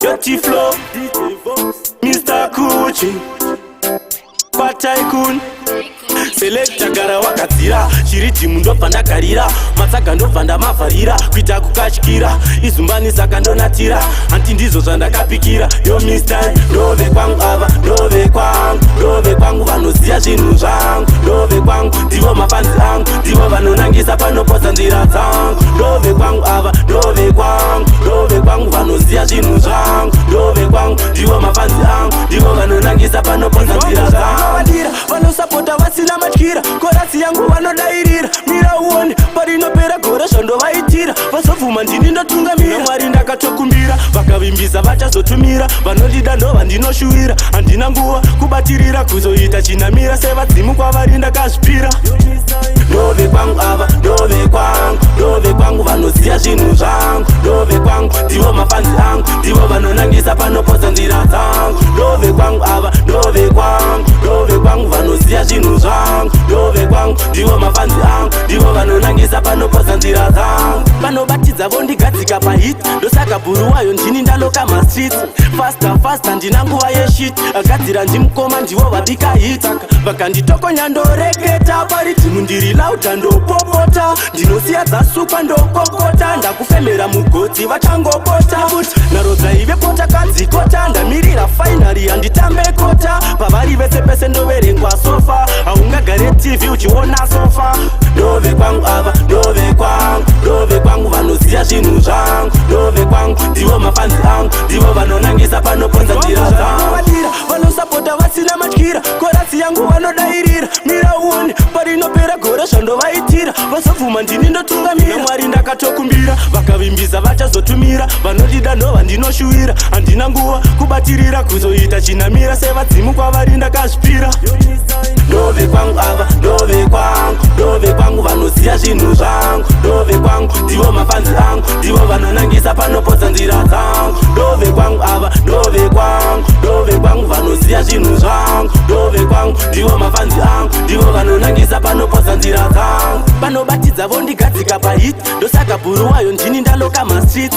Dirty flow, Mr. Kuchi, Fat Tycoon. Selecta gara wakatira chiriti mundo pandakarira matsaga ndobvanda mafarira kuita kukashikira izumbani saka ndonatira anti ndizo zvandakapikira yo mistime ndove kwangu ava ndove kwangu vanoziya zvinhu zvangu ndove kwangu ndivo mafanzi angu ndivo vanonangisa panoposa nzira dzangu ndove kwangu ava ndove kwangu vanoziya zvinhu zvangu ndove kwangu ndivo mafanzi angu ndivo vanonangisa panoposa nzira dzangu vanosapota vasina matyira korasi yangu vanodairira mira uone parinopera gore zvandovaitira vazobvuma ndini ndotungamira mwari ndakatokumbira vakavimbisa vachazotumira vanodida ndova ndinoshuwira handina nguva kubatirira kuzoita chinamira sevadzimu kwavari ndakazvipira ndove kwangu ava ndove kwangu vanoziya zvinhu zvangu ndove kwangu ndivo mafanzi angu ndivo vanonangisa panoposa nzira dzangu ndove kwangu ava ndove kwangu vanoziya zvinhu zvangu ndove kwangu ndivo mafanzi angu ndivo vanonangisa panoposa nzira dzangu vanobatidza vondigadzika pahit ndosaka bhuru wayo ndini ndaloka mastreets fasta ndina nguva yeshit agadzira ndimukoma ndivo vabika hit vakanditokonya ndoreketa paritimu ndiri lauta ndopopota ndinosiya dzasukwa ndokokota ndakufemera mugotsi vachangopota naro dzaive pota kadzikota ndamirira fainari handitambe kota pavari vese pese ndoverengwa sofa haungagare tv uchiona sofa ndove kwangu ava ndove kwangu vanoziya zvinhu zvangu ndove kwangu ndivo mafanzi angu ndivo vanonangisa panoponza nzira dzangu vanosapota vasina matyira korasi yangu vanodairira mira uone parinopera gore zvandovaitira vazobvuma ndini ndotungamira mwari ndakatokumbira vakavimbisa vachazotumira vanodida ndova ndinoshuwira handina nguva kubatirira kuzoita chinamira sevadzimu kwavari ndakazvipira ndove kwangu ava ndove kwangu vanoziya zvinhu zvangu ndove kwangu ndivo mafanzi angu ndivo vanonangisa panoposa nzira dzangu ndove kwangu ava ndove kwangu vanoziya zvinhu zvangu ndove kwangu ndivo mafanzi angu ndivo vanonangisa panoposa nzira dzangu vanobatidza vondigadzika pahit ndosaka bhuru wayo ndini ndaloka mastreets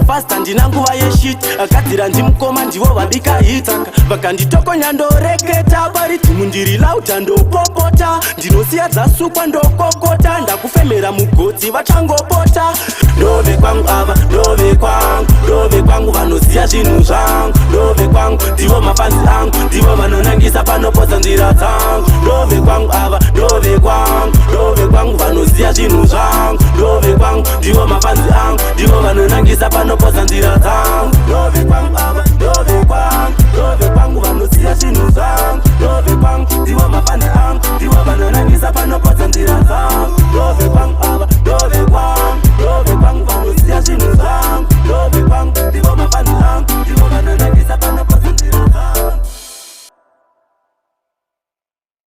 fasta ndina nguva yeshit agadzira ndimukoma ndivo vabika hit vakanditokonya ndoreketa paritimu ndiri lauta ndopopota ndinosiya dzasukwa ndokokota ndakufemera mugotsi vachangopota ndove kwangu ava ndove